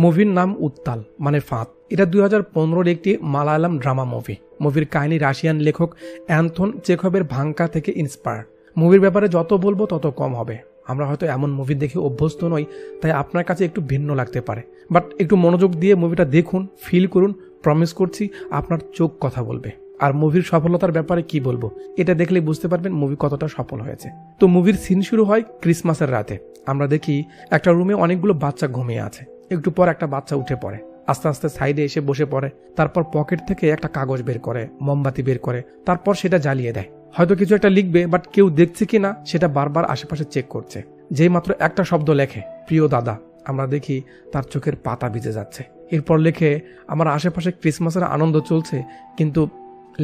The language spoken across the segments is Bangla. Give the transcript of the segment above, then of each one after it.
মুভির নাম উত্তাল মানে ফাঁদ। এটা 2015-এর একটি মালায়ালাম ড্রামা মুভি। মুভির কাহিনী রাশিয়ান লেখক অ্যান্থন চেখভের ভাঙ্কা থেকে ইন্সপায়ার। মুভির ব্যাপারে যত বলবো তত কম হবে। আমরা হয়তো এমন মুভি দেখে অভ্যস্ত নই, তাই আপনার কাছে একটু ভিন্ন লাগতে পারে, বাট একটু মনোযোগ দিয়ে মুভিটা দেখুন, ফিল করুন। প্রমিস করছি আপনার চোখ কথা বলবে। আর মুভির সফলতার ব্যাপারে কি বলবো, এটা দেখলে বুঝতে পারবেন মুভি কতটা সফল হয়েছে। তো মুভির সিন শুরু হয় ক্রিসমাসের রাতে। আমরা দেখি একটা রুমে অনেকগুলো বাচ্চা ঘুমিয়ে আছে। একটু পর একটা বাচ্চা উঠে পড়ে, আস্তে আস্তে সাইডে এসে বসে পড়ে। তারপর পকেট থেকে একটা কাগজ বের করে, মোমবাতি বের করে, তারপর সেটা জ্বালিয়ে দেয়। হয়তো কিছু একটা লিখবে, বাট কেউ দেখছে কিনা সেটা বারবার আশেপাশে চেক করছে। যেই মাত্র একটা শব্দ লেখে, প্রিয় দাদা, আমরা দেখি তার চোখের পাতা ভিজে যাচ্ছে। এরপর লেখে, আমার আশেপাশে ক্রিসমাসের আনন্দ চলছে, কিন্তু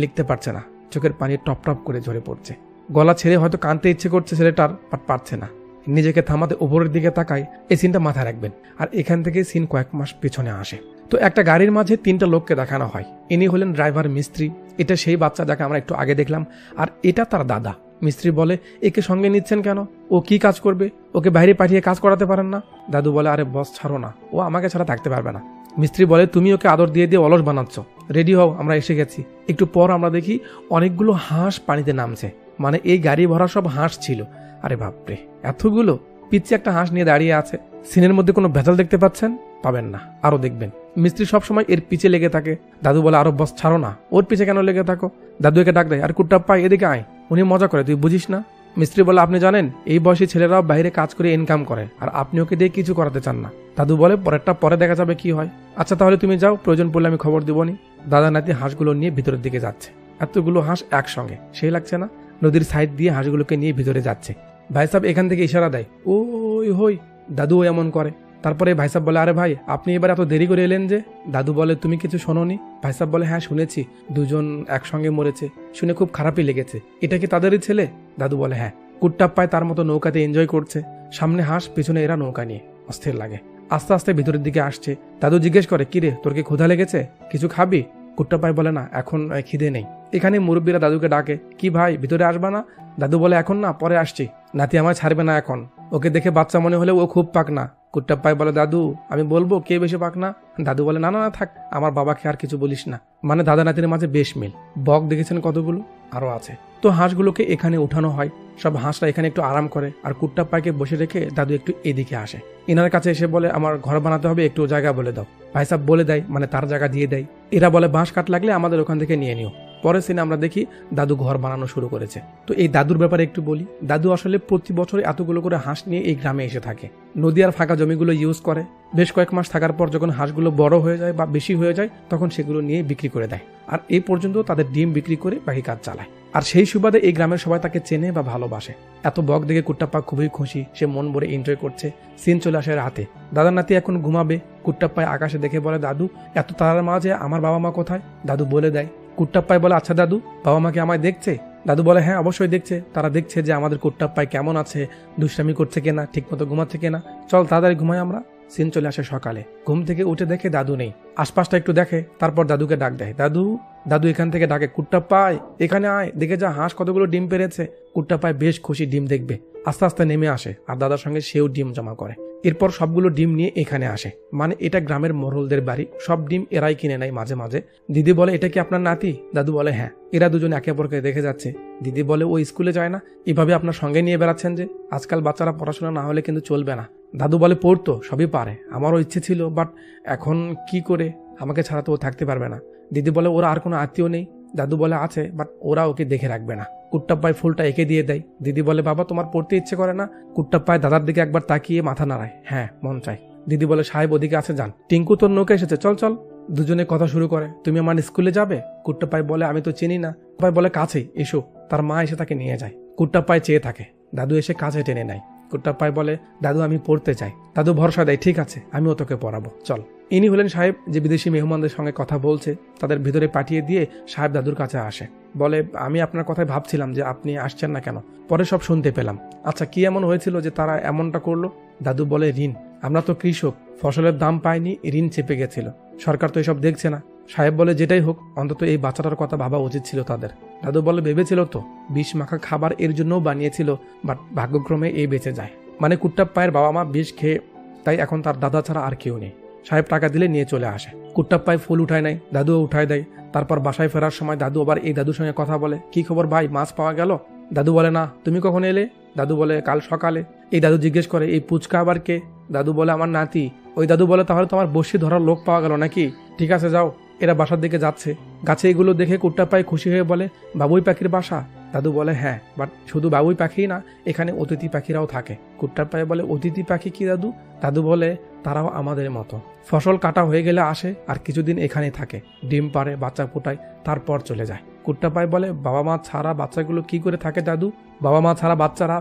লিখতে পারছে না, চোখের পানি টপ টপ করে ঝরে পড়ছে। গলা ছেড়ে হয়তো কাঁদতে ইচ্ছে করছে ছেলেটার, বাট পারছে না। নিজেকে থামাতে উপরের দিকে তাকায়। এই সিনটা মাথায় রাখবেন। আর এখান থেকে সিন কয়েক মাস পেছনে আসে। তো একটা গাড়ির মাঝে 3টা লোককে দেখানো হয়। ইনি হলেন ড্রাইভার মিস্ত্রি। এটা সেই বাচ্চা যাকে আমরা একটু আগে দেখলাম, আর এটা তার দাদা। মিস্ত্রি বলে, একে সঙ্গে নিচ্ছেন কেন? ও কি কাজ করবে? ওকে বাইরে পাঠিয়ে কাজ করাতে পারেন না? দাদু বলে, আরে বস ছাড়ো না, ও আমাকে ছাড়া থাকতে পারবে না। মিস্ত্রি বলে, তুমি ওকে আদর দিয়ে দিয়ে অলস বানাচ্ছ, রেডি হও, আমরা এসে গেছি। একটু পর আমরা দেখি অনেকগুলো হাঁস পানিতে নামছে। মানে এই গাড়ি ভরা সব হাঁস ছিল। আরে বাপরে, এতগুলো! পিচ্ছে একটা হাঁস নিয়ে দাঁড়িয়ে আছে। সিনের মধ্যে কোনো ভেজাল দেখতে পাচ্ছেন? পাবেন না, আরো দেখবেন। মিস্ত্রি সবসময় এর পিছে লেগে থাকে। দাদু বলে, আরো বস ছাড়ো না, ওর পিছে কেন লেগে থাকো? দাদু একে ডাক দেয়, আর কুট্টাপ্পা এদিকে আয়। উনি মজা করে, তুই বুঝিস না? মিস্ত্রি বলে, আপনি জানেন এই বয়সী ছেলেরাও বাইরে কাজ করে ইনকাম করে, আর আপনি ওকে দিয়ে কিছু করাতে চান না। দাদু বলে, পরেরটা পরে দেখা যাবে কি হয়। আচ্ছা তাহলে তুমি যাও, প্রয়োজন পড়লে আমি খবর দিবনি। দাদা নাতি হাঁসগুলো নিয়ে ভিতরের দিকে যাচ্ছে। এতগুলো হাঁস একসঙ্গে, সেই লাগছে না? নদীর সাইড দিয়ে হাঁসগুলোকে নিয়ে ভিতরে যাচ্ছে। ভাই সাহেব এখান থেকে ইশারা দেয়, ওই হই। দাদু এমন করে। তারপরে ভাই সাহেব বলে, আরে ভাই, আপনি এবার এত দেরি করে এলেন যে? দাদু বলে, তুমি কিছু শোনোনি? ভাই সাহেব বলে, হ্যাঁ শুনেছি, দুজন একসঙ্গে মরেছে, শুনে খুব খারাপই লেগেছে। এটা কি তাদেরই ছেলে? দাদু বলে, হ্যাঁ। কুট্টাপ্পায় তার মতো নৌকাতে এনজয় করছে, সামনে হাঁস, পেছনে এরা নৌকা নিয়ে। অস্থির লাগে। আস্তে আস্তে ভিতরের দিকে আসছে। দাদু জিজ্ঞেস করে, কিরে তোর কি ক্ষুধা লেগেছে? কিছু খাবি? কুট্টাপ্পায় বলে, না এখন খিদে নেই। এখানে মুরব্বীরা দাদুকে ডাকে, কি ভাই ভিতরে আসবা না? দাদু বলে, এখন না, পরে আসছি। নাতি আমার ছাড়বে না এখন। ওকে দেখে বাচ্চা মনে হলে ও খুব পাকনা। কুট্টাপ্পায় বলে, দাদু আমি বলবো কে বেশি পাকনা? দাদু বলে, না না থাক, আমার বাবাকে আর কিছু বলিস না। মানে দাদা নাতির মাঝে বেশ মিল। বক দেখেছেন কতগুলো? আরো আছে। তো হাঁসগুলোকে এখানে উঠানো হয়। সব হাঁসরা এখানে একটু আরাম করে, আর কুট্টাপ্পায়কে বসে রেখে দাদু একটু এদিকে আসে। এনার কাছে এসে বলে, আমার ঘর বানাতে হবে, একটু জায়গা বলে দাও। ভাই সাহেব বলে দেয়, মানে তার জায়গা দিয়ে দেয়। এরা বলে, বাঁশ কাঠ লাগলে আমাদের ওখান থেকে নিয়ে নিও। পরের সিনে আমরা দেখি দাদু ঘর বানানো শুরু করেছে। তো এই দাদুর ব্যাপারে একটু বলি। দাদু আসলে প্রতি বছর এতগুলো করে হাঁস নিয়ে এই গ্রামে এসে থাকে। নদী আর ফাঁকা জমিগুলো ইউজ করে। বেশ কয়েক মাস থাকার পর যখন হাঁসগুলো বড় হয়ে যায় বা বেশি হয়ে যায়, তখন সেগুলো নিয়ে বিক্রি করে দেয়। আর এই পর্যন্ত তাদের ডিম বিক্রি করে বাকি কাজ চালায়। আর সেই সুবাদে এই গ্রামের সবাই তাকে চেনে বা ভালোবাসে। এত বক দেখে কুট্টাপ্পা খুবই খুশি, সে মন ভরে এনজয় করছে। সিন চলে আসে রাতে। দাদা নাতি এখন ঘুমাবে। কুট্টাপ্পায় আকাশে দেখে বলে, দাদু এত তারার মাঝে আমার বাবা মা কোথায়? দাদু বলে দেয়। কুট্টাপ্পায় বলে, আচ্ছা দাদু, বাবা মা কি আমায় দেখছে? দাদু বলে, হ্যাঁ অবশ্যই দেখছে। তারা দেখছে যে আমাদের কুট্টাপ্পায় কেমন আছে, দুষ্টামি করছে কিনা, ঠিক মতো ঘুমাচ্ছে কিনা। চল তাড়াতাড়ি ঘুমাই আমরা। সিন চলে আসে সকালে। ঘুম থেকে উঠে দেখে দাদু নেই। আশপাশটা একটু দেখে, তারপর দাদুকে ডাক দেয়, দাদু। দাদু এখান থেকে ডাকে, কুট্টাপ্পায় এখানে আয়, দেখে যা হাঁস কতগুলো ডিম পেরেছে। কুট্টাপ্পায় বেশ খুশি, ডিম দেখবে। আস্তে আস্তে নেমে আসে, আর দাদার সঙ্গে সেও ডিম জমা করে। এরপর সবগুলো ডিম নিয়ে এখানে আসে। মানে এটা গ্রামের মোড়লদের বাড়ি, সব ডিম এরাই কিনে নেয় মাঝে মাঝে। দিদি বলে, এটা কি আপনার নাতি? দাদু বলে, হ্যাঁ। এরা দুজন একে অপরকে দেখে যাচ্ছে। দিদি বলে, ও স্কুলে যায় না? এভাবে আপনার সঙ্গে নিয়ে বেড়াচ্ছেন যে? আজকাল বাচ্চারা পড়াশোনা না হলে কিন্তু চলবে না। দাদু বলে, পড়তো, সবই পারে, আমারও ইচ্ছে ছিল, বাট এখন কি করে, আমাকে ছাড়া তো ও থাকতে পারবে না। দিদি বলে, ওরা আর কোনো আত্মীয় নেই? দাদু বলে, আছে, বাট ওরা ওকে দেখে রাখবে না। কুট্টাপ্পায় ফুলটা এঁকে দিয়ে দেয়। দিদি বলে, বাবা তোমার পড়তে ইচ্ছে করে না? কুট্টাপ্পায় দাদার দিকে একবার তাকিয়ে মাথা নাড়ায়, হ্যাঁ মন চায়। দিদি বলে, সাহেব ওদিকে আছে, যান। টিঙ্কু তোর নৌকা এসেছে, চল চল। দুজনে কথা শুরু করে, তুমি আমার স্কুলে যাবে? কুট্টাপ্পায় বলে, আমি তো চিনি না। কুট্টাপ্পায় বলে, কাছেই এসো। তার মা এসে তাকে নিয়ে যায়। কুট্টাপ্পায় চেয়ে থাকে। দাদু এসে কাছে টেনে নেয়। কুট্টাপ্পায় বলে, দাদু আমি পড়তে চাই। দাদু ভরসা দেয়, ঠিক আছে, আমিও তোকে পড়াবো, চল। ইনি হলেন সাহেব, যে বিদেশি মেহমানদের সঙ্গে কথা বলছে। তাদের ভিতরে পাঠিয়ে দিয়ে সাহেব দাদুর কাছে আসে। বলে, আমি আপনার কথায় ভাবছিলাম যে আপনি আসছেন না কেন, পরে সব শুনতে পেলাম। আচ্ছা কি এমন হয়েছিল যে তারা এমনটা করলো? দাদু বলে, ঋণ। আমরা তো কৃষক, ফসলের দাম পাইনি, ঋণ চেপে গেছিল। সরকার তো এসব দেখছে না। সাহেব বলে, যেটাই হোক, অন্তত এই বাচ্চাটার কথা ভাবা উচিত ছিল তাদের। দাদু বলে, ভেবেছিল তো, বিষ মাখা খাবার এর জন্যও বানিয়েছিল, বাট ভাগ্যক্রমে এই বেঁচে যায়। মানে কুট্টাপ্পায়ের বাবা মা বিষ খেয়ে, তাই এখন তার দাদা ছাড়া আর কেউ নেই। সাহেব টাকা দিলে নিয়ে চলে আসে। কুট্টাপ্পাই ফুল উঠায় নেয়, দাদুও উঠায় দেয়। তারপর বাসায় ফেরার সময় দাদু আবার এই দাদুর সঙ্গে কথা বলে, কি খবর ভাই, মাছ পাওয়া গেল? দাদু বলে, না, তুমি কখন এলে? দাদু বলে, কাল সকালে। এই দাদু জিজ্ঞেস করে, এই পুচকা আবার কে? দাদু বলে, আমার নাতি। ওই দাদু বলে, তাহলে তোমার বসি ধরার লোক পাওয়া গেল নাকি? ঠিক আছে যাও। এরা বাসার দিকে যাচ্ছে। গাছে এগুলো দেখে কুট্টাপ্পাই খুশি হয়ে বলে, বাবুই পাখির বাসা? দাদু বলে, হ্যাঁ, বাট শুধু বাবুই পাখি না, এখানে অতিথি পাখিরাও থাকে। কুট্টাপ্পাই বলে, অতিথি পাখি কি দাদু? দাদু বলে, তারাও আমাদের মতো। ফসল কাটা হয়ে গেলে আসে আর কিছুদিন এখানেই থাকে, ডিম পাড়ে, বাচ্চা ফোটায়, তারপর চলে যায়। কুট্টাপ্পাই বলে, বাবা মা ছাড়া বাচ্চাগুলো কি করে থাকে দাদু? বাবা মা ছাড়া বাচ্চারা।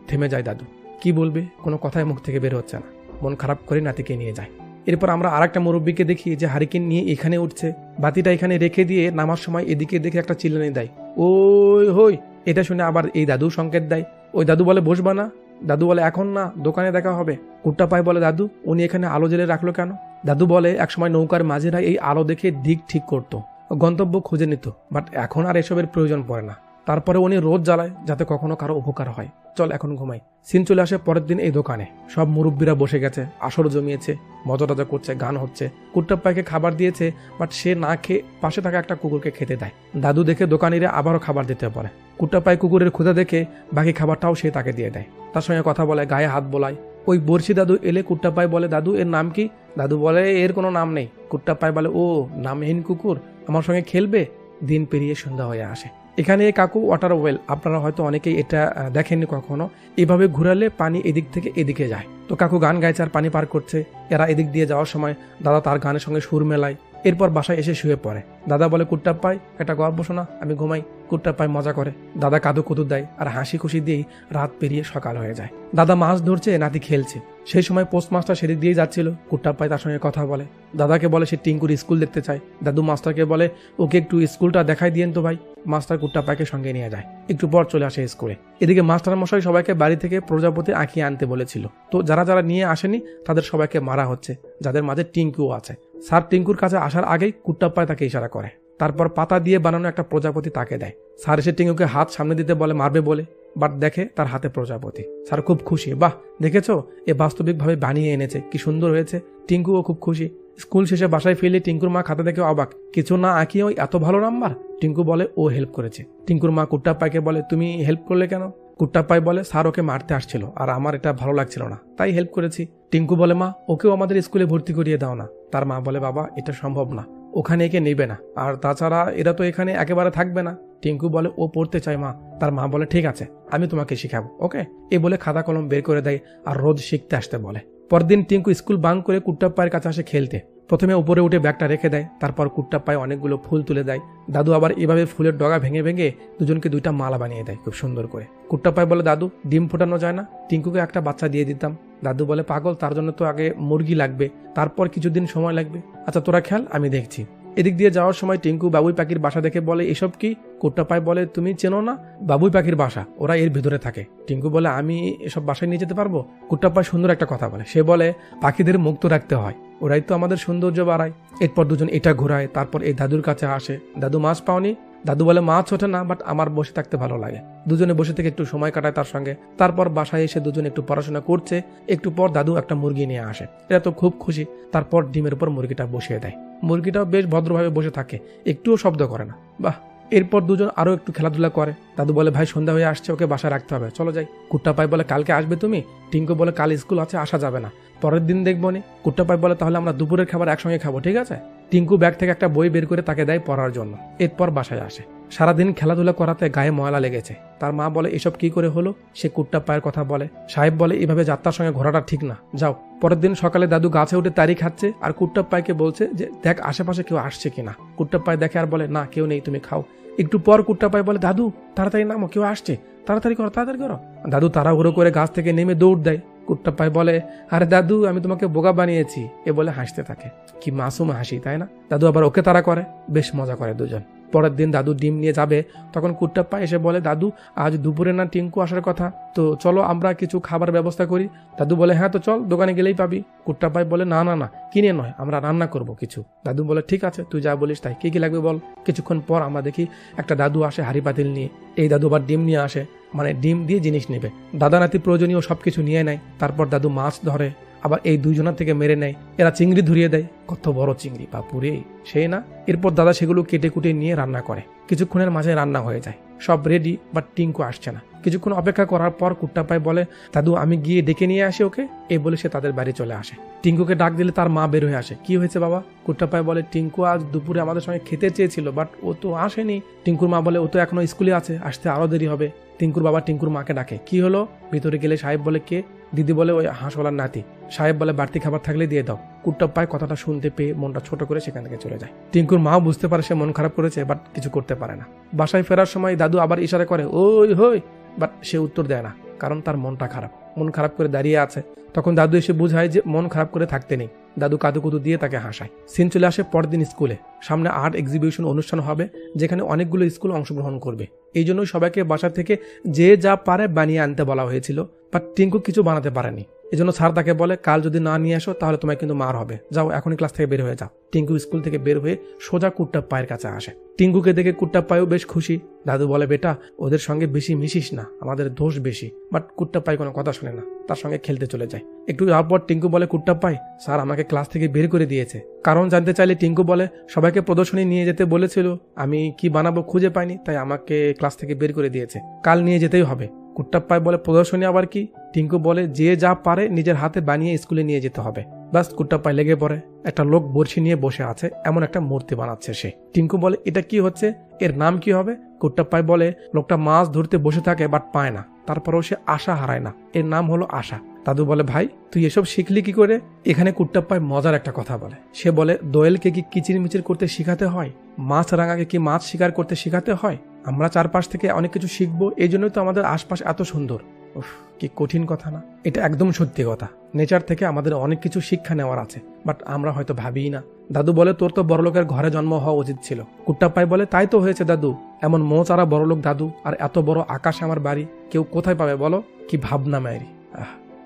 থেমে যায় দাদু, কি বলবে, কোনো কথাই মুখ থেকে বের হচ্ছে না। মন খারাপ করে নাতিকে নিয়ে যায়। এরপর আমরা আরেকটা মুরব্বীকে দেখি যে হারিকেন নিয়ে এখানে উঠছে। বাতিটা এখানে রেখে দিয়ে নামার সময় এদিকে দেখে একটা চিল্লানি দেয়, ওই হই। এটা শুনে আবার এই দাদু সংকেত দেয়। ওই দাদু বলে, বসবা না? দাদু বলে, এখন না, দোকানে দেখা হবে। কুট্টাপ্পাই বলে, দাদু উনি এখানে আলো জ্বেলে রাখলো কেন? দাদু বলে, একসময় নৌকার মাঝিরা এই আলো দেখে দিক ঠিক করতো, গন্তব্য খুঁজে নিত, বাট এখন আর এসবের প্রয়োজন পড়ে না। তারপরে উনি রোজ জ্বালায় যাতে কখনো কারো উপকার হয়। চল এখন ঘুমাই। সিন চলে আসে পরের দিন এই দোকানে। সব মুরব্বীরা বসে গেছে, আসর জমিয়েছে, মজা টজা করছে, গান হচ্ছে। কুট্টাপ্পাইকে খাবার দিয়েছে, বাট সে না খেয়ে পাশে থাকা একটা কুকুরকে খেতে দেয়। দাদু দেখে দোকানিরা আবারও খাবার দিতে বলে। কুট্টাপ্পাই কুকুরের ক্ষুধা দেখে বাকি খাবারটাও সে তাকে দিয়ে দেয়। তার সঙ্গে কথা বলে, গায়ে হাত বোলায়। ওই বর্ষি দাদু এলে কুট্টাপ্পাই বলে, দাদু এর নাম কি? দাদু বলে, এর কোনো নাম নেই। কুট্টাপ্পাই বলে, ও নামহীন কুকুর, আমার সঙ্গে খেলবে? দিন পেরিয়ে সন্ধ্যা হয়ে আসে। এখানে কাকু ওয়াটার ওয়েল, আপনারা হয়তো অনেকেই এটা দেখেননি কখনো। এভাবে ঘুরালে পানি এদিক থেকে এদিকে যায়। তো কাকু গান গাইছে আর পানি পার করছে। এরা এদিক দিয়ে যাওয়ার সময় দাদা তার গানের সঙ্গে সুর মেলায়। এরপর বাসায় এসে শুয়ে পড়ে। দাদা বলে, কুট্টাপ্পাই একটা গল্প শোনা, আমি ঘুমাই। কুট্টাপ্পাই মজা করে, দাদা কাদু কুদু দেয় আর হাসি খুশি দিয়েই রাত পেরিয়ে সকাল হয়ে যায়। দাদা মাছ ধরছে, নাতি খেলছে। সেই সময় পোস্টমাস্টার সেদিক দিয়ে যাচ্ছিল। কুট্টাপ্পাই তার সঙ্গে কথা বলে। দাদাকে বলে সে টিঙ্কুর স্কুল দেখতে চায়। দাদু মাস্টারকে বলে, ওকে একটু স্কুলটা দেখাই দিয়েন তো ভাই। মাস্টার কুট্টাপ্পাইকে সঙ্গে নিয়ে যায়। একটু পর চলে আসে স্কুলে। এদিকে মাস্টার মশাই সবাইকে বাড়ি থেকে প্রজাপতি আঁকিয়ে আনতে বলেছিল। তো যারা যারা নিয়ে আসেনি তাদের সবাইকে মারা হচ্ছে, যাদের মাঝে টিঙ্কুও আছে। স্যার টিঙ্কুর কাছে আসার আগেই কুট্টাপ্পাই তাকে ইশারা করে। তারপর পাতা দিয়ে বানানো একটা প্রজাপতি তাকে দেয়। স্যার এসে টিঙ্কুকে হাত সামনে দিতে বলে, মারবে বলে, বাট দেখে তার হাতে প্রজাপতি। স্যার খুব খুশি, বাহ দেখেছো, এ বাস্তবিকভাবে বানিয়ে এনেছে, কি সুন্দর হয়েছে। টিঙ্কুও খুব খুশি। স্কুল শেষে বাসায় ফিরলে টিঙ্কুর মা খাতা দেখে অবাক, কিছু না আঁকিয়ে ওই এত ভালো নাম্বার? টিঙ্কু বলে, ও হেল্প করেছে। টিঙ্কুর মা কুট্টাপ্পাইকে বলে, তুমি হেল্প করলে কেন? কুট্টাপ্পাই বলে, স্যার ওকে মারতে আসছিল আর আমার এটা ভালো লাগছিল না, তাই হেল্প করেছি। টিঙ্কু বলে, মা ওকেও আমাদের স্কুলে ভর্তি করিয়ে দাও না। তার মা বলে, বাবা এটা সম্ভব না, ওখানে একে নেবে না, আর তাছাড়া এরা তো এখানে একেবারে থাকবে না। টিঙ্কু বলে, ও পড়তে চায় মা। তার মা বলে, ঠিক আছে, আমি তোমাকে শিখাবো, ওকে। এ বলে খাতা কলম বের করে দেয় আর রোজ শিখতে আসতে বলে। পরদিন টিঙ্কু স্কুল বাঙ্ক করে কুট্টাপ্পাইয়ের কাছে আসে খেলতে। প্রথমে উপরে উঠে ব্যাগটা রেখে দেয়, তারপর কুট্টাপ্পাই অনেকগুলো ফুল তুলে দেয়। দাদু আবার এভাবে ফুলের ডগা ভেঙে ভেঙে দুজনকে দুইটা মালা বানিয়ে দেয় খুব সুন্দর করে। কুট্টাপ্পাই বলে, দাদু ডিম ফোটানো যায় না? টিঙ্কুকে একটা বাচ্চা দিয়ে দিতাম। দাদু বলে, পাগল, তার জন্য তো আগে মুরগি লাগবে, তারপর কিছুদিন সময় লাগবে। আচ্ছা তোরা খেল, আমি দেখছি। এদিক দিয়ে যাওয়ার সময় টিঙ্কু বাবুই পাখির বাসা দেখে বলে, এসব কি? কুট্টাপ্পাই বলে, তুমি চেনো না? বাবুই পাখির বাসা, ওরা এর ভিতরে থাকে। টিঙ্কু বলে, আমি এসব বাসায় নিয়ে যেতে পারবো? কুট্টাপ্পাই সুন্দর একটা কথা বলে, সে বলে, পাখিদের মুক্ত রাখতে হয়, ওরাই তো আমাদের সৌন্দর্য বাড়ায়। এরপর দুজন এটা ঘোরায়, তারপর এই দাদুর কাছে আসে। দাদু মাছ পাওনি? দাদু বলে, মাছ ওঠে না, বাট আমার বসে থাকতে ভালো লাগে। দুজনে বসে থেকে একটু সময় কাটায় তার সঙ্গে। তারপর বাসায় এসে দুজনে একটু পড়াশোনা করছে। একটু পর দাদু একটা মুরগি নিয়ে আসে। এরা তো খুব খুশি। তারপর ডিমের উপর মুরগিটা বসিয়ে দেয়। মুরগিটাও বেশ ভদ্রভাবে বসে থাকে, একটুও শব্দ করে না। বাহ। এরপর দুজন আরো একটু খেলাধুলা করে। দাদু বলে, ভাই সন্ধ্যা হয়ে আসছে, ওকে বাসায় রাখতে হবে, চলো যাই। কুট্টাপ্পাই বলে, কালকে আসবে তুমি? টিঙ্কু বলে, কাল স্কুল আছে, আসা যাবে না, পরের দিন দেখবো নি। কুট্টাপ্পাই বলে, তাহলে আমরা দুপুরের খাবার একসঙ্গে খাবো, ঠিক আছে? টিঙ্কু ব্যাগ থেকে একটা বই বের করে তাকে দেয় পড়ার জন্য। এরপর বাসায় আসে। সারাদিন খেলাধুলা করাতে গায়ে ময়লা লেগেছে। তার মা বলে, এসব কি করে হলো? সে কুট্টাপ্পাইয়ের কথা বলে। সাহেব বলে, এভাবে যাত্রার সঙ্গে ঘোরাটা ঠিক না, যাও। পরের দিন সকালে দাদু গাছে উঠে তারি খাচ্ছে আর কুট্টাপ্পাইকে বলছে যে, দেখ আশেপাশে কেউ আসছে কিনা। কুট্টাপ্পাই দেখে আর বলে, না কেউ নেই, তুমি খাও। একটু পর কুট্টাপ্পাই বলে, দাদু তাড়াতাড়ি নামো, কেউ আসছে, তাড়াতাড়ি করো, তাড়াতাড়ি করো। দাদু তাড়াহুড়ো করে গাছ থেকে নেমে দৌড় দেয়। কুট্টাপ্পাই বলে, আরে দাদু আমি তোমাকে বোকা বানিয়েছি, এ বলে হাসতে থাকে। কি মাসুম হাসি, তাই না? দাদু আবার ওকে তাড়া করে, বেশ মজা করে দুজন। পরের দিন দাদু ডিম নিয়ে যাবে, তখন কুট্টাপ্পাই এসে বলে, দাদু আজ দুপুরে না টিঙ্কু আসার কথা, তো চলো আমরা কিছু খাবার ব্যবস্থা করি। দাদু বলে, হ্যাঁ তো চল, দোকানে গেলেই পাবি। কুট্টাপ্পাই বলে, না না না, কিনে নয়, আমরা রান্না করব কিছু। দাদু বলে, ঠিক আছে, তুই যা বলিস তাই, কি কি লাগবে বল। কিছুক্ষণ পর আমরা দেখি একটা দাদু আসে হাঁড়ি পাতিল নিয়ে। এই দাদু আবার ডিম নিয়ে আসে, মানে ডিম দিয়ে জিনিস নেবে। দাদা নাতি প্রয়োজনীয় সবকিছু নিয়ে নেয়। তারপর দাদু মাছ ধরে আবার এই দুইজনের থেকে মেরে নেয়। এরা চিংড়ি ধরিয়ে দেয়, কত বড় চিংড়ি বাপুরে, সেই না। এরপর দাদা সেগুলো কেটে কুটে নিয়ে রান্না করে। কিছুক্ষণের মাঝে রান্না হয়ে যায়, সব রেডি, বাট টিঙ্কু আসছে না। কিছুক্ষণ অপেক্ষা করার পর কুট্টাপ্পাই বলে, দাদু আমি গিয়ে ডেকে নিয়ে আসি ওকে। এই বলে সে তাদের বাড়ি চলে আসে। টিঙ্কুকে ডাক দিলে তার মা বের হয়ে আসে। কি হয়েছে বাবা? কুট্টাপ্পাই বলে, টিঙ্কু আজ দুপুরে আমাদের সঙ্গে খেতে চেয়েছিল, বাট ও তো আসেনি। টিঙ্কুর মা বলে, ও তো এখনো স্কুলে আছে, আসতে আরো দেরি হবে। টিঙ্কুর বাবা টিঙ্কুর মাকে ডাকে, কি হলো? ভিতরে গেলে সাহেব বলে, কে? দিদি বলে, ওই হাঁসওয়ালার নাতি। সাহেব বলে, বাড়তি খাবার থাকলে দিয়ে দাও। কুট্টাপ্পাই কথাটা শুনতে পেয়ে মনটা ছোট করে সেখান থেকে চলে যায়। টিঙ্কুর মাও বুঝতে পারে সে মন খারাপ করেছে, বাট কিছু করতে পারে না। বাসায় ফেরার সময় দাদু আবার ইশারা করে, ওই হই, বাট সে উত্তর দেয় না, কারণ তার মনটা খারাপ। মন খারাপ করে দাঁড়িয়ে আছে। তখন দাদু এসে বুঝায় যে মন খারাপ করে থাকতে নেই। দাদু কাদুকুদু দিয়ে তাকে হাসায়। সিন চলে আসে পরদিন স্কুলে। সামনে আর্ট এক্সিবিশন অনুষ্ঠান হবে, যেখানে অনেকগুলো স্কুল অংশগ্রহণ করবে। এই জন্যই সবাইকে বাসা থেকে যে যা পারে বানিয়ে আনতে বলা হয়েছিল, বাট টিঙ্কু কিছু বানাতে পারেনি। এজন্য স্যার তাকে বলে, কাল যদি না নিয়ে আসো তাহলে তোমায় কিন্তু মার হবে, যাও এখনই ক্লাস থেকে বের হয়ে যাও। টিঙ্কু স্কুল থেকে বের হয়ে সোজা কুট্টাপ্পাইয়ের কাছে আসে। টিঙ্কুকে দেখে কুট্টাপ্পাইও বেশ খুশি। দাদু বলে, বেটা ওদের সঙ্গে বেশি মিশিস না, আমাদের দোষ বেশি। বাট কুট্টাপ্পাই কোনো কথা শোনে না, তার সঙ্গে খেলতে চলে যায়। একটু যাওয়ার পর টিঙ্কু বলে, কুট্টাপ্পাই স্যার আমাকে ক্লাস থেকে বের করে দিয়েছে। কারণ জানতে চাইলে টিঙ্কু বলে, সবাইকে প্রদর্শনী নিয়ে যেতে বলেছিল, আমি কি বানাবো খুঁজে পাইনি, তাই আমাকে ক্লাস থেকে বের করে দিয়েছে, কাল নিয়ে যেতেই হবে। কুট্টাপ্পাই বলে, প্রদর্শনী আবার কি? টিঙ্কু বলে, যে যা পারে নিজের হাতে বানিয়ে স্কুলে নিয়ে যেতে হবে। ব্যাস কুট্টাপ্পাই লেগে পড়ে। একটা লোক বড়শি নিয়ে বসে আছে, এমন একটা মূর্তি বানাচ্ছে সে। টিঙ্কু বলে, এটা কি হচ্ছে, এর নাম কি হবে? কুট্টাপ্পাই বলে, লোকটা মাছ ধরতে বসে থাকে বাট পায় না, তারপরেও সে আশা হারায় না, এর নাম হলো আশা। দাদু বলে, ভাই তুই এসব শিখলি কি করে? এখানে কুট্টাপ্পাই মজার একটা কথা বলে। সে বলে, দোয়েলকে কি কিচিরমিচির করতে শিখাতে হয়? মাছ রাঙাকে কি মাছ শিকার করতে শিখাতে হয়? আমরা চারপাশ থেকে অনেক কিছু শিখবো, এই জন্যই তো আমাদের আশপাশ এত সুন্দর। উফ, কি কঠিন কথা না? এটা একদম সত্যি কথা। নেচার থেকে আমাদের অনেক কিছু শিক্ষা নেওয়ার আছে, বাট আমরা হয়তো ভাবিই না। দাদু বলে, তোর তো বড়লোকের ঘরে জন্ম হওয়া উচিত ছিল। কুট্টাপ্পাই বলে, তাই তো হয়েছে দাদু, এমন মোচারা বড়লোক দাদু, আর এত বড় আকাশ আমার বাড়ি, কেউ কোথায় পাবে বলো? কি ভাবনা মায়েরি।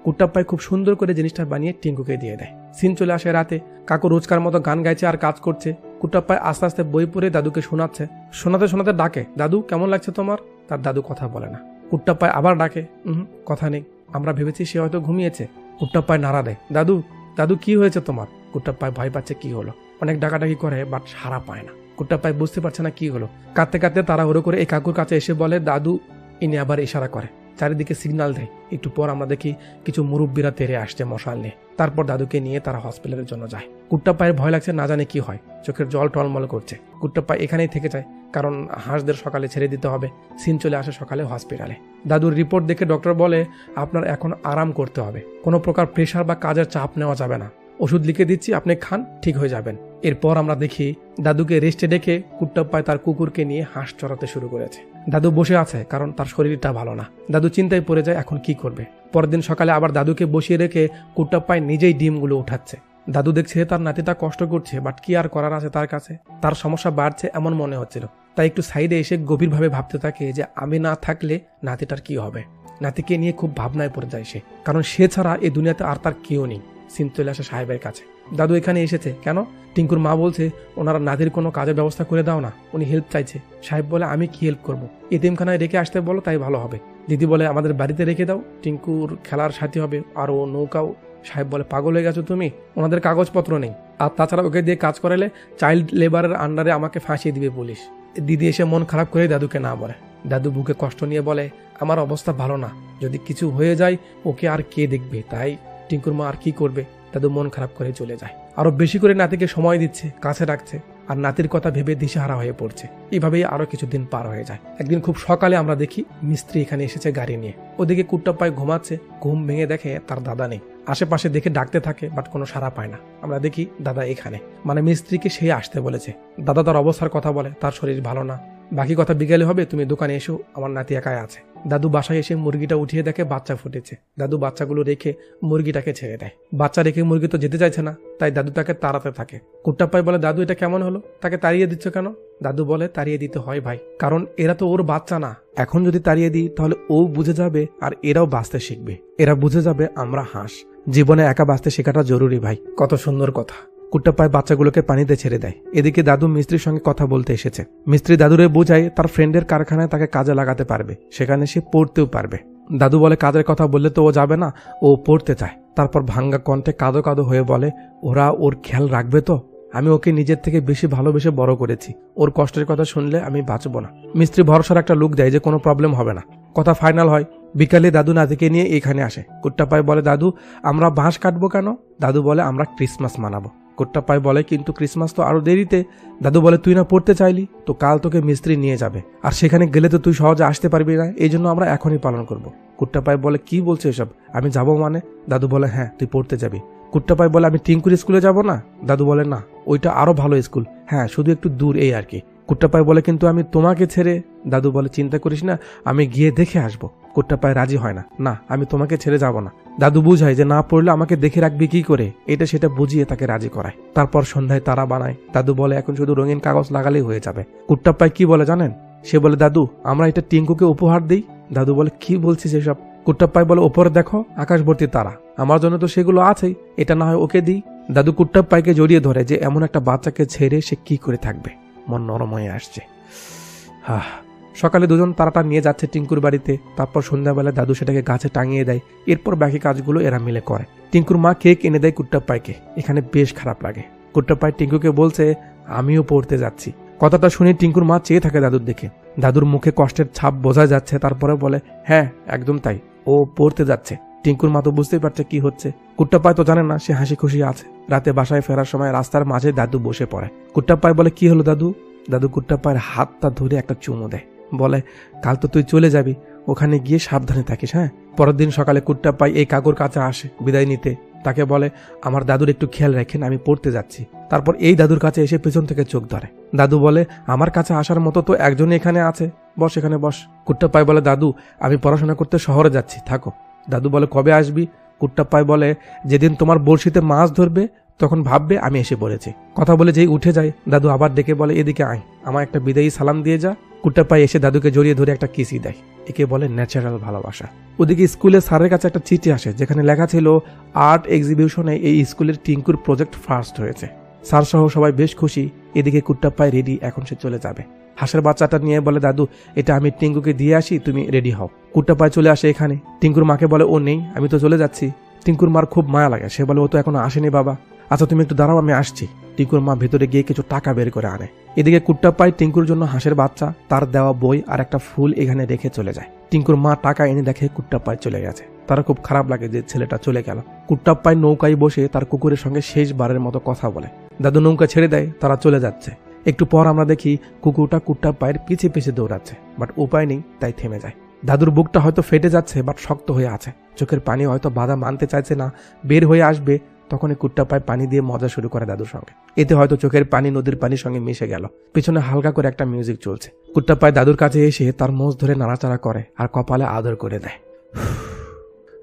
কুট্টাপ্পাই খুব সুন্দর করে জিনিসটা বানিয়ে টিঙ্কুকে দিয়ে দেয়। সিন চলে আসে রাতে। কাকু রোজকার মতো গান গাইছে আর কাজ করছে। কুট্টাপ্পাই আস্তে আস্তে বই পড়ে দাদুকে শোনাচ্ছে। শোনাতে শোনাতে ডাকে, দাদু কেমন লাগছে তোমার? তার দাদু কথা বলে না। কুট্টাপ্পাই আবার ডাকে, কথা নেই। আমরা ভেবেছি সে হয়তো ঘুমিয়েছে। কুট্টাপ্পাই নাড়া দেয়, দাদু দাদু কি হয়েছে তোমার? কুট্টাপ্পাই ভয় পাচ্ছে কি হলো। অনেক ডাকাডাকি করে, বাট সাড়া পায় না। কুট্টাপ্পাই বুঝতে পারছে না কি হলো। কাঁদতে কাঁদতে তাড়াহুড়ো করে এই কাকুর কাছে এসে বলে, দাদু। ইনি আবার ইশারা করে, চারিদিকে সিগন্যাল দেয়। একটু পর আমরা দেখি কিছু মুরব্বীরা তেরে আসছে মশাল নিয়ে। তারপর দাদুকে নিয়ে তারা হসপিটালের জন্য যায়। কুট্টাপ্পাইয়ের ভয় লাগছে, না জানে কি হয়, চোখের জল টলমল করছে। কুট্টাপ্পাই এখানেই থেকে যায়, কারণ হাঁসদের সকালে ছেড়ে দিতে হবে। সিন চলে আসে সকালে হসপিটালে। দাদুর রিপোর্ট দেখে ডক্টর বলে, আপনার এখন আরাম করতে হবে, কোনো প্রকার প্রেশার বা কাজের চাপ নেওয়া যাবে না। ওষুধ লিখে দিচ্ছি, আপনি খান, ঠিক হয়ে যাবেন। এরপর আমরা দেখি দাদুকে রেস্টে ডেকে কুট্টাপ্পাই তার কুকুরকে নিয়ে হাঁস চড়াতে শুরু করেছে। দাদু বসে আছে, কারণ তার শরীরটা ভালো না। দাদু চিন্তায় পড়ে যায়, এখন কি করবে। পরের দিন সকালে আবার দাদুকে বসিয়ে রেখে কুট্টাপ্পাই নিজেই ডিমগুলো উঠাচ্ছে। দাদু দেখছে তার নাতিটা কষ্ট করছে, বাট কি আর করার আছে তার কাছে। তার সমস্যা বাড়ছে এমন মনে হচ্ছিল, তাই একটু সাইডে এসে গভীরভাবে ভাবতে থাকে যে আমি না থাকলে নাতিটার কি হবে। নাতিকে নিয়ে খুব ভাবনায় পড়ে যায় সে, কারণ সে ছাড়া এই দুনিয়াতে আর তার কেউ নেই। সিন চলে আসে সাহেবের কাছে। দাদু এখানে এসেছে কেন? টিঙ্কুর মা বলছে ওনারা নাতির কোনো কাজের ব্যবস্থা করে দাও না, উনি হেল্প চাইছে। সাহেব বলে, আমি কি হেল্প করবো? এতিমখানায় রেখে আসতে বলো, তাই ভালো হবে। দিদি বলে, আমাদের বাড়িতে রেখে দাও, টিঙ্কুর খেলার সাথী হবে, আর ও নৌকাও। সাহেব বলে, পাগল হয়ে গেছো তুমি, ওনাদের কাগজপত্র নেই, আর তাছাড়া ওকে দিয়ে কাজ করালে চাইল্ড লেবারের আন্ডারে আমাকে ফাঁসিয়ে দিবে পুলিশ। দিদি এসে মন খারাপ করে দাদুকে না বলে। দাদু বুকে কষ্ট নিয়ে বলে, আমার অবস্থা ভালো না, যদি কিছু হয়ে যায় ওকে আর কে দেখবে, তাই টিঙ্কুর মা আর কি করবে। দাদু মন খারাপ করে চলে যায়। আরো বেশি করে নাতিকে সময় দিচ্ছে, কাছে রাখছে, আর নাতির কথা ভেবে দিশেহারা হয়ে পড়ছে। এইভাবেই আরো কিছুদিন পার হয়ে যায়। একদিন খুব সকালে আমরা দেখি মিস্ত্রি এখানে এসেছে গাড়ি নিয়ে। ওদিকে কুট্টাপ্পাই ঘুমাচ্ছে, ঘুম ভেঙে দেখে তার দাদা নেই। আশেপাশে দেখে ডাকতে থাকে, বাট কোনো সাড়া পায় না। আমরা দেখি দাদা এখানে, মানে মিস্ত্রিকে সে আসতে বলেছে। দাদা তার অবস্থার কথা বলে, তার শরীর ভালো না, বাকি কথা বিকেলে হবে, তুমি দোকানে এসো, আমার নাতি একাই আছে। দাদু বাসায় এসে মুরগিটা উঠিয়ে দেখে বাচ্চা ফুটেছে। দাদু বাচ্চাগুলো রেখে মুরগিটাকে ছেড়ে দেয়। বাচ্চা রেখে মুরগি তো যেতে চাইছে না, তাই দাদু তাকে তাড়াতে থাকে। কুট্টাপ্পাই বলে, দাদু এটা কেমন হলো, তাকে তাড়িয়ে দিচ্ছ কেন? দাদু বলে, তাড়িয়ে দিতে হয় ভাই, কারণ এরা তো ওর বাচ্চা না। এখন যদি তাড়িয়ে দিই তাহলে ও বুঝে যাবে, আর এরাও বাঁচতে শিখবে। এরা বুঝে যাবে আমরা হাঁস, জীবনে একা বাঁচতে শেখাটা জরুরি ভাই। কত সুন্দর কথা। কুট্টাপ্পাই বাচ্চাগুলোকে পানিতে ছেড়ে দেয়। এদিকে দাদু মিস্ত্রির সঙ্গে কথা বলতে এসেছে। মিস্ত্রি দাদুরে বোঝায় তার ফ্রেন্ডের কারখানায় তাকে কাজে লাগাতে পারবে, সেখানে সে পড়তেও পারবে। দাদু বলে, কাজের কথা বললে তো ও যাবে না, ও পড়তে চায়। তারপর ভাঙ্গা কণ্ঠে কাঁদো কাঁদো হয়ে বলে, ওরা ওর খেয়াল রাখবে তো? আমি ওকে নিজের থেকে বেশি ভালোবেসে বড় করেছি, ওর কষ্টের কথা শুনলে আমি বাঁচব না। মিস্ত্রি ভরসার একটা লুক দেয় যে কোনো প্রবলেম হবে না। কথা ফাইনাল হয়। বিকালে দাদু নাতিকে নিয়ে এখানে আসে। কুট্টাপাই বলে, দাদু আমরা বাঁশ কাটবো কেন? দাদু বলে, আমরা ক্রিসমাস মানাবো। কুট্টাপাই বলে, কিন্তু ক্রিসমাস তো আরো দেরিতে। দাদু বলে, তুই না পড়তে চাইলি, তো কাল তোকে মিস্ত্রি নিয়ে যাবে, আর সেখানে গেলে তো তুই সহজে আসতে পারবি না, এই জন্য আমরা এখনই পালন করব। কুট্টাপাই বলে, কি বলছো এসব? আমি যাবো মানে? দাদু বলে, হ্যাঁ তুই পড়তে যাবি। কুট্টাপাই বলে, আমি টিঙ্কুর স্কুলে যাব না? দাদু বলে, না, ওইটা আরো ভালো স্কুল, হ্যাঁ শুধু একটু দূর এই আর কি। কুট্টাপাই বলে, কিন্তু আমি তোমাকে ছেড়ে। দাদু বলে, চিন্তা করিস না, আমি গিয়ে দেখে আসবো। কুট্টাপাই রাজি হয় না, না আমি তোমাকে ছেড়ে যাব না। দাদু বুঝায় যে না পড়লে আমাকে দেখে রাখবি কি করে, এটা সেটা বুঝিয়ে তাকে রাজি করায়। তারপর সন্ধ্যায় তারা বানায়। দাদু বলে, এখন শুধু রঙিন কাগজ লাগালেই হয়ে যাবে। কুট্টাপাই কি বলে জানেন? সে বলে, দাদু আমরা এটা টিঙ্কুকে উপহার দিই। দাদু বলে, কি বলছিস এসব? কুট্টাপাই বলে, ওপরে দেখো আকাশ ভর্তি তারা, আমার জন্য তো সেগুলো আছেই, এটা না হয় ওকে দিই। দাদু কুট্টাপাইকে জড়িয়ে ধরে যে এমন একটা বাচ্চাকে ছেড়ে সে কি করে থাকবে। মন নরম হয়ে আসছে। সকালে দুজন তারাটা নিয়ে যাচ্ছে টিঙ্কুর বাড়িতে। তারপর সন্ধ্যাবেলায় দাদু সেটাকে গাছে টাঙিয়ে দেয়। এরপর বাকি কাজগুলো এরা মিলে করে। টিঙ্কুর মা কেক এনে দেয় কুট্টাপাইকে। এখানে বেশ খারাপ লাগে। কুট্টাপাই টিঙ্কুকে বলছে, আমিও পড়তে যাচ্ছি। কথাটা শুনে টিঙ্কুর মা চেয়ে থাকে দাদুর দিকে। দাদুর মুখে কষ্টের ছাপ বোঝা যাচ্ছে। তারপরে বলে, হ্যাঁ একদম তাই, ও পড়তে যাচ্ছে। টিঙ্কুর মা তো বুঝতেই পারছে কি হচ্ছে। কুট্টাপাই তো জানে না সে হাসি খুশি আছে। রাতে বাসায় ফেরার সময় রাস্তার মাঝে দাদু বসে পড়ে। কুট্টাপাই বলে, কি হলো দাদু? দাদু কুট্টাপাইয়ের হাতটা ধরে একটা চুমু দেয়, বলে, কাল তো তুই চলে যাবি, ওখানে গিয়ে সাবধানে থাকিস, হ্যাঁ। পরের দিন সকালে কুট্টাপাই এই কাকুর কাছে আসে বিদায় নিতে। তাকে বলে, আমার দাদুর একটু খেয়াল রাখেন, আমি পড়তে যাচ্ছি। তারপর এই দাদুর কাছে এসে পেছন থেকে চোখ ধরে। দাদু বলে, আমার কাছে আসার মতো তো একজনই এখানে আছে, বস এখানে বস। কুট্টাপাই বলে, দাদু আমি পড়াশোনা করতে শহরে যাচ্ছি, থাকো। দাদু বলে, কবে আসবি? কুট্টাপাই বলে, যেদিন তোমার বড়শিতে মাছ ধরবে তখন ভাববে আমি এসে পড়েছি। কথা বলে যেই উঠে যায়, দাদু আবার ডেকে বলে, এদিকে আয়, আমার একটা বিদায়ী সালাম দিয়ে যা। কুট্টাপাই এসে দাদুকে জড়িয়ে ধরে একটা কিসি দেয়। একে বলে ন্যাচারাল ভালোবাসা। ওদিকে স্কুলে স্যারের কাছে একটা চিঠি আসে, যেখানে লেখা ছিল আর্ট এক্সিবিশনে এই স্কুলের টিঙ্কুর প্রজেক্ট ফার্স্ট হয়েছে। স্যার সহ সবাই বেশ খুশি। এদিকে কুট্টাপাই রেডি, এখন সে চলে যাবে। হাঁসের বাচ্চাটা নিয়ে বলে, দাদু এটা আমি টিঙ্কুকে দিয়ে আসি, তুমি রেডি হও। কুট্টাপাই চলে আসে এখানে। টিঙ্কুর মাকে বলে, ও নেই, আমি তো চলে যাচ্ছি। টিঙ্কুর মার খুব মায়া লাগে। সে বলে, ও তো এখনো আসেনি বাবা। আচ্ছা তুমি একটু দাঁড়াও, আমি আসছি। টিঙ্কুর মা ভেতরে গিয়ে কিছু টাকা বের করে আনে। এদিকে কুট্টাপাই টিঙ্কুর জন্য হাঁসের বাচ্চা, তার দেওয়া বই আর একটা ফুল এখানে রেখে চলে যায়। টিঙ্কুর মা টাকা এনে দেখে কুট্টাপাই চলে গেছে। তার খুব খারাপ লাগে যে ছেলেটা চলে গেল। কুট্টাপাই নৌকায় বসে তার কুকুরের সঙ্গে শেষবারের মতো কথা বলে। দাদু নৌকা ছেড়ে দেয়, তারা চলে যাচ্ছে। একটু পর আমরা দেখি কুকুরটা কুট্টাপাইয়ের পিছে পিছে দৌড়াচ্ছে, বাট উপায় নেই তাই থেমে যায়। দাদুর বুকটা হয়তো ফেটে যাচ্ছে, বাট শক্ত হয়ে আছে। চোখের পানি হয়তো বাধা মানতে চাইছে না, বের হয়ে আসবে। তখনই কুট্টাপাই পানি দিয়ে মজা শুরু করে দাদুর সঙ্গে। এতে হয়তো চোখের পানি নদীর পানির সঙ্গে মিশে গেল। পিছনে হালকা করে একটা মিউজিক চলছে। কুট্টাপাই দাদুর কাছে এসে তার মোজ ধরে নাড়াচাড়া করে আর কপালে আদর করে দেয়।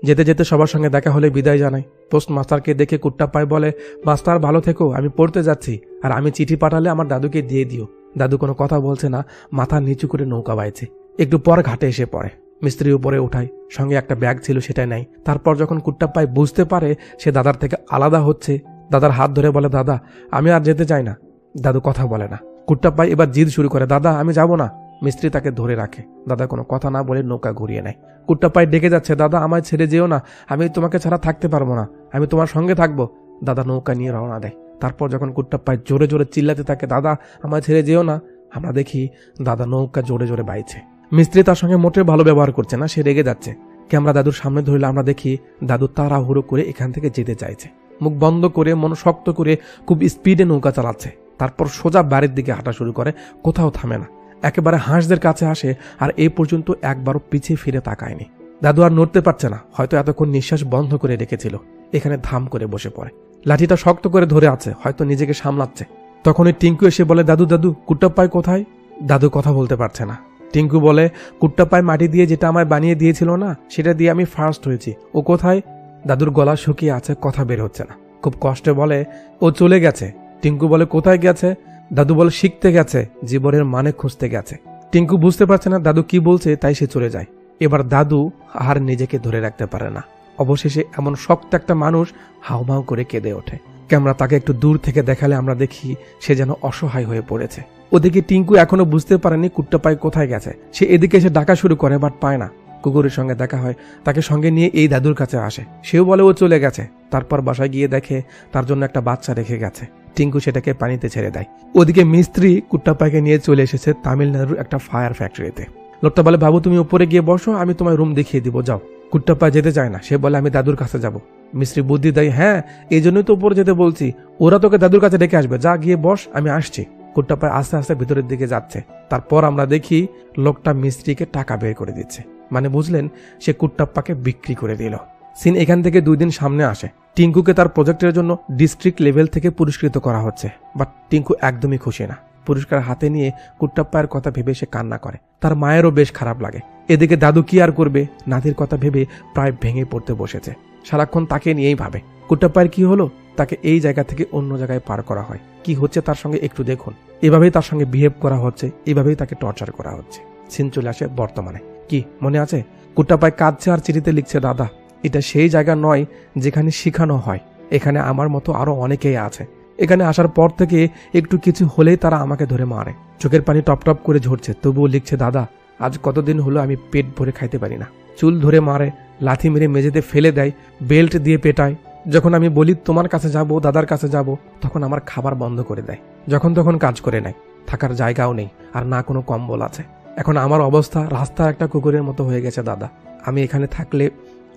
যেতে যেতে সবার সঙ্গে দেখা হলে বিদায় জানাই। পোস্ট মাস্টারকে দেখে কুট্টাপাই বলে, মাস্টার ভালো থেকো, আমি পড়তে যাচ্ছি, আর আমি চিঠি পাঠালে আমার দাদুকে দিয়ে দিও। দাদু কোনো কথা বলছে না, মাথা নিচু করে নৌকা বাইছে। একটু পর ঘাটে এসে পড়ে। মিস্ত্রি উপরে উঠায়, সঙ্গে একটা ব্যাগ ছিল সেটাই নাই। তারপর যখন কুট্টাপাই বুঝতে পারে সে দাদার থেকে আলাদা হচ্ছে, দাদার হাত ধরে বলে, দাদা আমি আর যেতে চাই না। দাদু কথা বলে না। কুট্টাপাই এবার জিদ শুরু করে, দাদা আমি যাব না। মিস্ত্রি তাকে ধরে রাখে। দাদা কোনো কথা না বলে নৌকা ঘুরিয়ে নেয়। কুট্টাপাই ডেকে যাচ্ছে, দাদা আমায় ছেড়ে যেও না, আমি তোমাকে ছাড়া থাকতে পারবো না, আমি তোমার সঙ্গে থাকবো। দাদা নৌকা নিয়ে রওনা দেয়। তারপর যখন কুট্টাপাই জোরে জোরে চিল্লাতে থাকে, দাদা আমায় ছেড়ে যেও না, আমরা দেখি দাদা নৌকা জোরে জোরে বাইছে। মিস্ত্রি তার সঙ্গে মোটেও ভালো ব্যবহার করছে না, সে রেগে যাচ্ছে। ক্যামেরা দাদুর সামনে ধরলে আমরা দেখি দাদু তাড়াহুড়ো করে এখান থেকে যেতে চাইছে। মুখ বন্ধ করে মন শক্ত করে খুব স্পিডে নৌকা চালাচ্ছে। তারপর সোজা বাড়ির দিকে হাঁটা শুরু করে, কোথাও থামে না। একেবারে হাঁসদের কাছে আসে, আর এই পর্যন্ত একবারও পিছিয়ে ফিরে তাকায়নি। দাদু আর নড়তে পারছে না, হয়তো এতক্ষণ নিঃশ্বাস বন্ধ করে রেখেছিল। এখানে ধাম করে বসে পড়ে, লাঠিটা শক্ত করে ধরে আছে, হয়তো নিজেকে সামলাচ্ছে। তখনই টিঙ্কু এসে বলে, দাদু দাদু কুট্টাপাই কোথায়? দাদু কথা বলতে পারছে না। টিঙ্কু বলে, কুট্টাপাই মাটি দিয়ে যেটা আমায় বানিয়ে দিয়েছিল না, সেটা দিয়ে আমি ফার্স্ট হয়েছি, ও কোথায়? দাদুর গলা শুকিয়ে আছে, কথা বের হচ্ছে না। খুব কষ্টে বলে, ও চলে গেছে। টিঙ্কু বলে, কোথায় গেছে? দাদু বলে, শিখতে গেছে, জীবনের মানে খুঁজতে গেছে। টিঙ্কু বুঝতে পারছে না দাদু কি বলছে, তাই সে চলে যায়। এবার দাদু আর নিজেকে ধরে রাখতে পারে না। অবশেষে এমন শক্ত একটা মানুষ হাউমাউ করে কেঁদে ওঠে। ক্যামেরা তাকে একটু দূর থেকে দেখালে আমরা দেখি সে যেন অসহায় হয়ে পড়েছে। ওদিকে টিঙ্কু এখনো বুঝতে পারেনি কুট্টাপাই কোথায় গেছে। সে এদিকে এসে ডাকা শুরু করে, বাট পায় না। কুকুরের সঙ্গে দেখা হয়, তাকে সঙ্গে নিয়ে এই দাদুর কাছে আসে। সেও বলে ও চলে গেছে। তারপর বাসায় গিয়ে দেখে তার জন্য একটা বাচ্চা রেখে গেছে। টিঙ্কু সেটাকে পানিতে ছেড়ে দেয়। ওদিকে মিস্ত্রি কুট্টাপ্পাকে নিয়ে চলে এসেছে তামিলনাড়ুর একটা ফায়ার ফ্যাক্টরিতে। লোকটা বলে, বাবু তুমি উপরে গিয়ে বসো, আমি তোমায় রুম দেখিয়ে দিব, যাও। কুট্টাপ্পা যেতে চায় না, সে বলে আমি দাদুর কাছে যাব। মিস্ত্রি বুদ্ধি দেয়, হ্যাঁ এই জন্যই তো উপরে যেতে বলছি, ওরা তোকে দাদুর কাছে ডেকে আসবে, যা গিয়ে বস, আমি আসছি। কুট্টাপ্পা আস্তে আস্তে ভিতরের দিকে যাচ্ছে। তারপর আমরা দেখি লোকটা মিস্ত্রিকে টাকা বের করে দিচ্ছে। মানে বুঝলেন, সে কুট্টাপ্পাকে বিক্রি করে দিল। সিন এখান থেকে 2 দিন সামনে আসে। টিঙ্কুকে তার প্রজেক্টের জন্য ডিস্ট্রিক্ট লেভেল থেকে পুরস্কৃত করা হচ্ছে, বাট টিঙ্কু একদমই খুশি না। পুরস্কার হাতে নিয়ে কুট্টাপ্পার কথা ভেবে সে কান্না করে। তার মায়েরও বেশ খারাপ লাগে। এদিকে দাদু কি আর করবে, নাতির কথা ভেবে প্রায় ভেঙে পড়তে বসেছে। সারাক্ষণ তাকে নিয়েই ভাবে। কুট্টাপ্পার কি হলো, তাকে এই জায়গা থেকে অন্য জায়গায় পার করা হয়। কি হচ্ছে তার সঙ্গে একটু দেখুন। এভাবেই তার সঙ্গে বিহেভ করা হচ্ছে, এভাবেই তাকে টর্চার করা হচ্ছে। সিন চলে আসে বর্তমানে। কি মনে আছে, কুট্টাপ্পায় কাঁদছে আর চিঠিতে লিখছে, দাদা এটা সেই জায়গা নয় যেখানে শিখানো হয়, এখানে আমার মতো আরো অনেকেই আছে। এখানে আসার পর থেকে একটু কিছু হলেই তারা আমাকে ধরে মারে। চোখের পানি টপ টপ করে ঝরছে, তবুও লিখছে, দাদা আজ কতদিন হলো আমি পেট ভরে খাইতে পারি না। চুল ধরে মারে, লাথি মেরে মেঝেতে ফেলে দেয়, বেল্ট দিয়ে পেটায়। যখন আমি বলি তোমার কাছে যাব, দাদার কাছে যাব, তখন আমার খাবার বন্ধ করে দেয়। যখন তখন কাজ করে নেয়। থাকার জায়গাও নেই, আর না কোনো কম্বল আছে। এখন আমার অবস্থা রাস্তার একটা কুকুরের মতো হয়ে গেছে দাদা। আমি এখানে থাকলে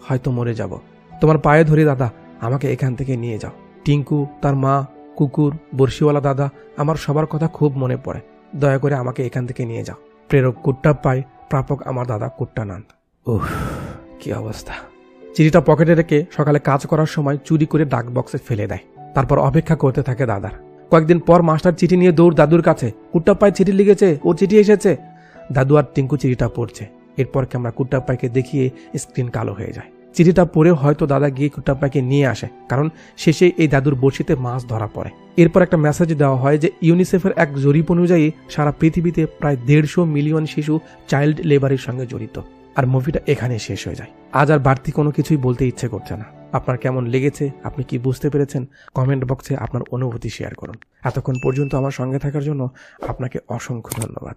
হয়তো মরে যাব। তোমার পায়ে ধরে দাদা, আমাকে এখান থেকে নিয়ে যাও। টিঙ্কু, তার মা, কুকুর, বর্ষিওয়ালা দাদা, আমার সবার কথা খুব মনে পড়ে। দয়া করে আমাকে এখান থেকে নিয়ে যাও। প্রেরক কুট্টাপ্পাই, প্রাপক আমার দাদা কুট্টানান্দ। উফ, কি অবস্থা। চিঠিটা পকেটে রেখে সকালে কাজ করার সময় চুরি করে ডাক বক্সে ফেলে দেয়। তারপর অপেক্ষা করতে থাকে দাদার। কয়েকদিন পর মাস্টার চিঠি নিয়ে দৌড় দাদুর কাছে। কুট্টাপ্পাই চিঠি লিখেছে, ও চিঠি এসেছে। দাদু আর টিঙ্কু চিঠিটা পড়ছে। এরপর ক্যামেরা কুট্টাপ্পাইকে দেখিয়ে স্ক্রিন কালো হয়ে যায়। চিঠিটা পড়ে হয়তো দাদা গিয়ে কুট্টাপ্পাইকে নিয়ে আসে, কারণ শেষে এই দাদুর বড়শিতে মাছ ধরা পড়ে। এরপর একটা মেসেজ দেওয়া হয় যে ইউনিসেফের এক জরিপ অনুযায়ী সারা পৃথিবীতে প্রায় 150 মিলিয়ন শিশু চাইল্ড লেবারের সঙ্গে জড়িত। আর মুভিটা এখানে শেষ হয়ে যায়। আজ আর বাড়তি কোনো কিছুই বলতে ইচ্ছে করছে না। আপনার কেমন লেগেছে, আপনি কি বুঝতে পেরেছেন, কমেন্ট বক্সে আপনার অনুভূতি শেয়ার করুন। এতক্ষণ পর্যন্ত আমার সঙ্গে থাকার জন্য আপনাকে অসংখ্য ধন্যবাদ।